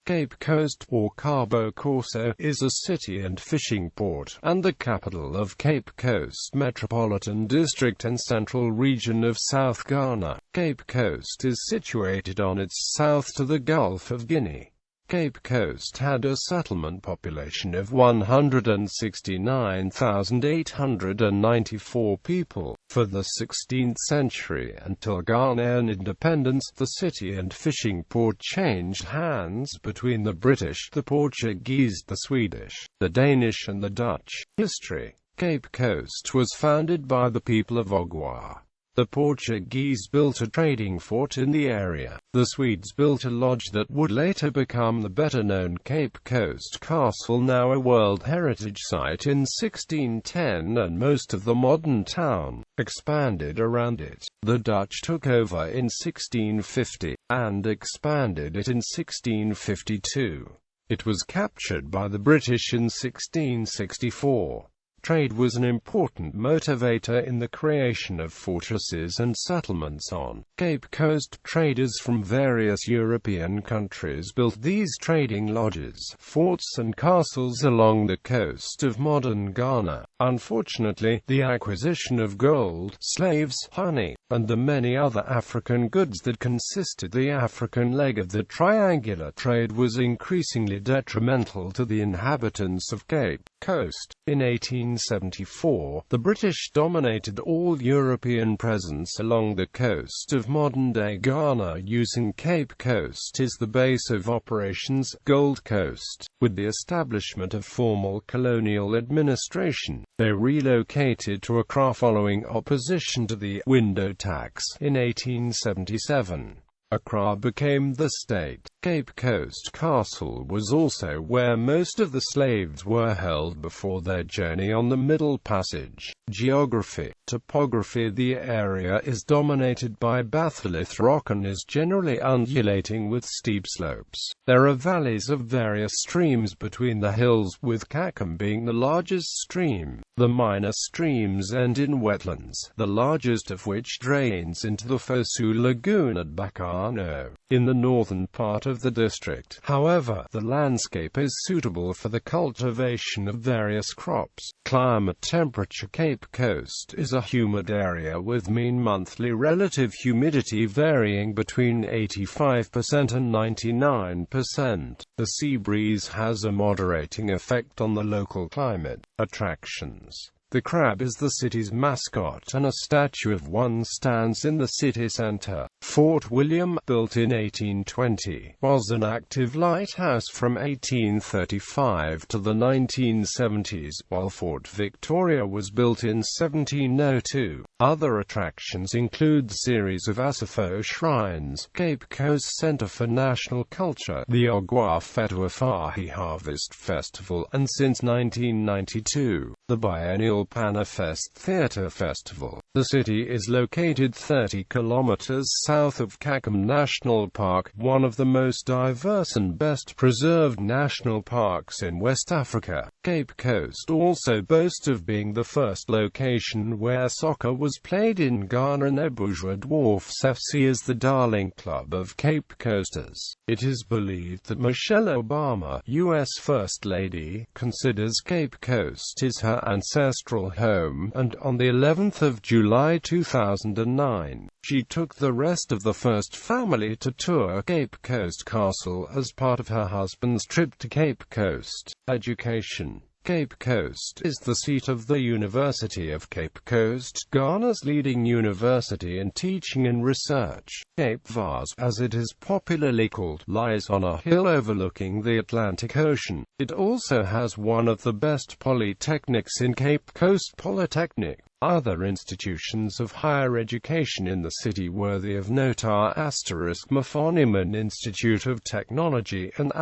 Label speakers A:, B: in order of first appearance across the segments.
A: Cape Coast, or Cabo Corso, is a city and fishing port, and the capital of Cape Coast Metropolitan District and central region of South Ghana. Cape Coast is situated on its south to the Gulf of Guinea. Cape Coast had a settlement population of 169,894 people. For the 16th century until Ghanaian independence, the city and fishing port changed hands between the British, the Portuguese, the Swedish, the Danish and the Dutch. History: Cape Coast was founded by the people of Ogwa. The Portuguese built a trading fort in the area. The Swedes built a lodge that would later become the better-known Cape Coast Castle, now a World Heritage Site, in 1610, and most of the modern town expanded around it. The Dutch took over in 1650, and expanded it in 1652. It was captured by the British in 1664. Trade was an important motivator in the creation of fortresses and settlements on Cape Coast. Traders from various European countries built these trading lodges, forts and castles along the coast of modern Ghana. Unfortunately, the acquisition of gold, slaves, honey, and the many other African goods that consisted the African leg of the triangular trade was increasingly detrimental to the inhabitants of Cape Coast. In 1874, the British dominated all European presence along the coast of modern-day Ghana, using Cape Coast as the base of operations. Gold Coast. With the establishment of formal colonial administration, they relocated to Accra following opposition to the window tax in 1877. Accra became the state. Cape Coast Castle was also where most of the slaves were held before their journey on the Middle Passage. Geography. Topography. The area is dominated by batholith rock and is generally undulating with steep slopes. There are valleys of various streams between the hills, with Kakum being the largest stream. The minor streams end in wetlands, the largest of which drains into the Fosu Lagoon at Bakano, in the northern part of the district. However, the landscape is suitable for the cultivation of various crops. Climate. Temperature. Cape Coast is a humid area with mean monthly relative humidity varying between 85% and 99%. The sea breeze has a moderating effect on the local climate. Attractions. The crab is the city's mascot, and a statue of one stands in the city center. Fort William, built in 1820, was an active lighthouse from 1835 to the 1970s, while Fort Victoria was built in 1702. Other attractions include the series of Asafo shrines, Cape Coast Center for National Culture, the Ogwa Fetuafahi Harvest Festival, and since 1992, the biennial Panafest Theatre Festival. The city is located 30 kilometers south of Kakum National Park, one of the most diverse and best preserved national parks in West Africa. Cape Coast also boasts of being the first location where soccer was played in Ghana. Bourgeois Dwarfs FC is the darling club of Cape Coasters. It is believed that Michelle Obama, U.S. First Lady, considers Cape Coast as her ancestral home, and on the 11th of July 2009, she took the rest of the first family to tour Cape Coast Castle as part of her husband's trip to Cape Coast. Education. Cape Coast is the seat of the University of Cape Coast, Ghana's leading university in teaching and research. Cape Vaz, as it is popularly called, lies on a hill overlooking the Atlantic Ocean. It also has one of the best polytechnics in Cape Coast Polytechnic. Other institutions of higher education in the city worthy of note are Mafoniman Institute of Technology and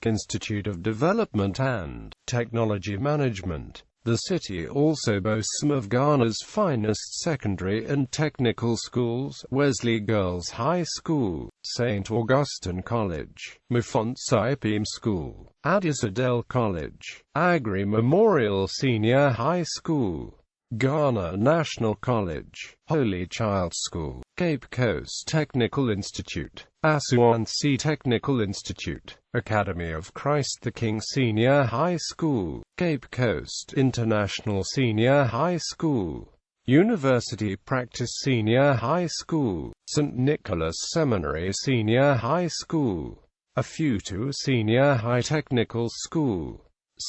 A: Institute of Development and Technology Management. The city also boasts some of Ghana's finest secondary and technical schools: Wesley Girls High School, St. Augustine College, Mufont Saipem School, Adisadel College, Agri Memorial Senior High School, Ghana National College, Holy Child School, Cape Coast Technical Institute, Asuansi Technical Institute, Academy of Christ the King Senior High School, Cape Coast International Senior High School, University Practice Senior High School, St. Nicholas Seminary Senior High School, Afutu Senior High Technical School,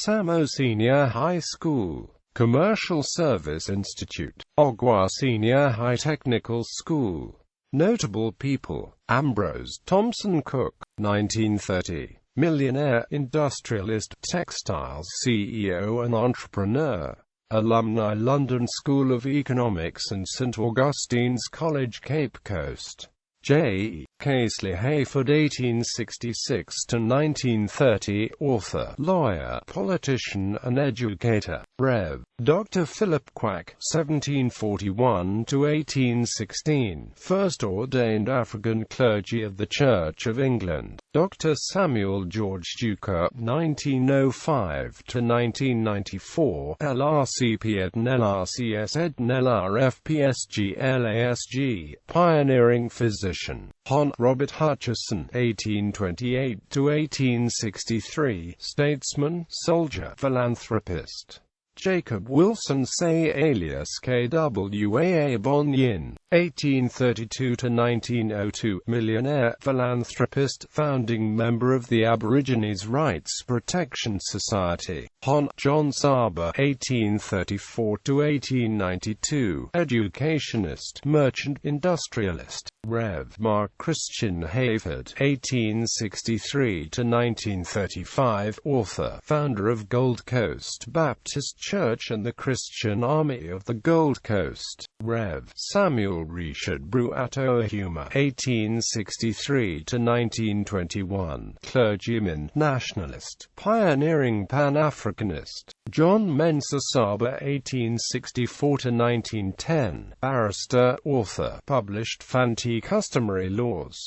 A: Samo Senior High School, Commercial Service Institute, Ogwa Senior High Technical School. Notable people: Ambrose Thompson Cook, 1930, millionaire, industrialist, textiles CEO and entrepreneur. Alumni London School of Economics and St Augustine's College, Cape Coast. J. Casely Hayford, 1866–1930, author, lawyer, politician and educator. Rev. Dr. Philip Quack, 1741–1816, first ordained African clergy of the Church of England. Dr. Samuel George Duker, 1905–1994, LRCP ed LRCS ed LRFPSG LASG, pioneering physician. Hon. Robert Hutchison, 1828–1863, statesman, soldier, philanthropist. Jacob Wilson Say alias KWAA Bon Yin, 1832–1902, millionaire, philanthropist, founding member of the Aborigines Rights Protection Society. Hon. John Saba, 1834–1892, educationist, merchant, industrialist. Rev. Mark Christian Hayford, 1863–1935, author, founder of Gold Coast Baptist Church and the Christian Army of the Gold Coast. Rev. Samuel Richard Bruatoahuma, 1863–1921, clergyman, nationalist, pioneering Pan-Africanist. John Mensah Saba, 1864–1910, barrister, author, published Fanti Customary Laws.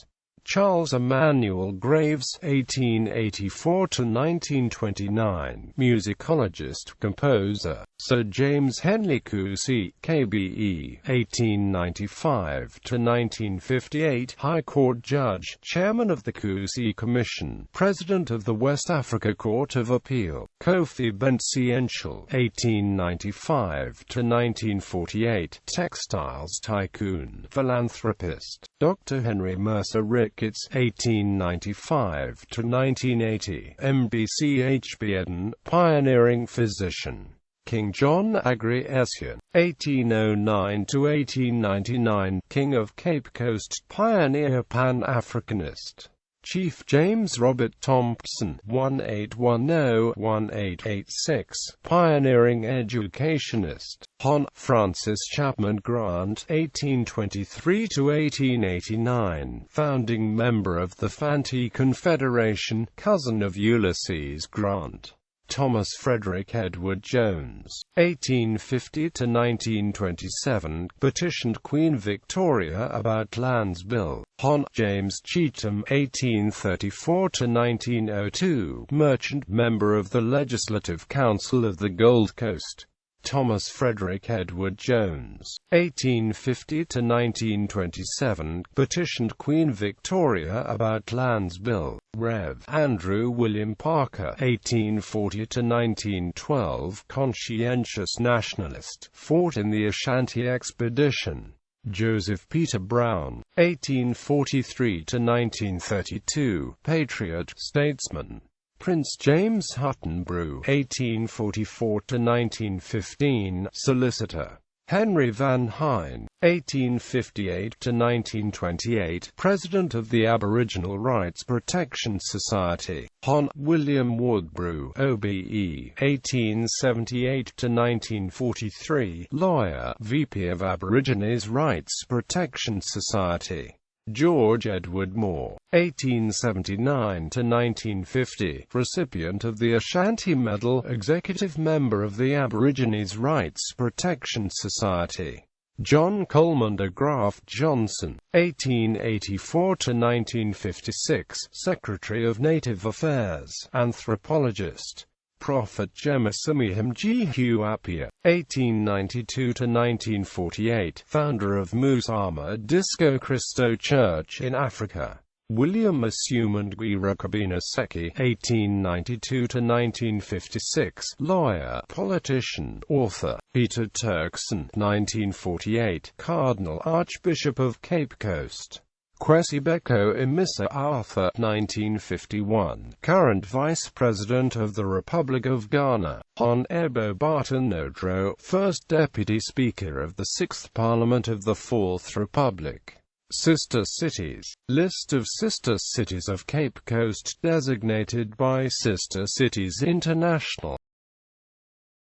A: Charles Emmanuel Graves, 1884–1929, musicologist, composer. Sir James Henley Kusi, KBE, 1895–1958, High Court Judge, Chairman of the Kusi Commission, President of the West Africa Court of Appeal. Kofi Bensiential, 1895–1948, textiles tycoon, philanthropist. Dr. Henry Mercer Ricketts, 1895–1980, MBCHB Eden, pioneering physician. King John Agri Essien, 1809–1899, King of Cape Coast, pioneer Pan-Africanist. Chief James Robert Thompson, 1810–1886, pioneering educationist. Hon. Francis Chapman Grant, 1823–1889, founding member of the Fanti Confederation, cousin of Ulysses Grant. Thomas Frederick Edward Jones, 1850–1927, petitioned Queen Victoria about Lands Bill. Hon. James Cheetham, 1834–1902, merchant, member of the Legislative Council of the Gold Coast. Thomas Frederick Edward Jones, 1850–1927, petitioned Queen Victoria about Lands Bill. Rev. Andrew William Parker, 1840–1912, conscientious nationalist, fought in the Ashanti Expedition. Joseph Peter Brown, 1843–1932, patriot, statesman. Prince James Hutton Brew, 1844–1915, solicitor. Henry Van Hine, 1858–1928, President of the Aboriginal Rights Protection Society. Hon. William Woodbrew, OBE, 1878–1943, lawyer, VP of Aborigines Rights Protection Society. George Edward Moore, 1879–1950, recipient of the Ashanti Medal, executive member of the Aborigines Rights Protection Society. John Coleman de Graaf Johnson, 1884–1956, Secretary of Native Affairs, anthropologist. Prophet Jemesimihim G. Huapia, 1892–1948, founder of Musama Disco Cristo Church in Africa. William Asumangwira Kabinaseki (1892–1956), lawyer, politician, author. Peter Turkson (1948), Cardinal Archbishop of Cape Coast. Kwesi Beko Imisa Arthur (1951), current Vice President of the Republic of Ghana. Hon. Ebo Bartonodro, first Deputy Speaker of the 6th Parliament of the 4th Republic. Sister cities. List of sister cities of Cape Coast designated by Sister Cities International.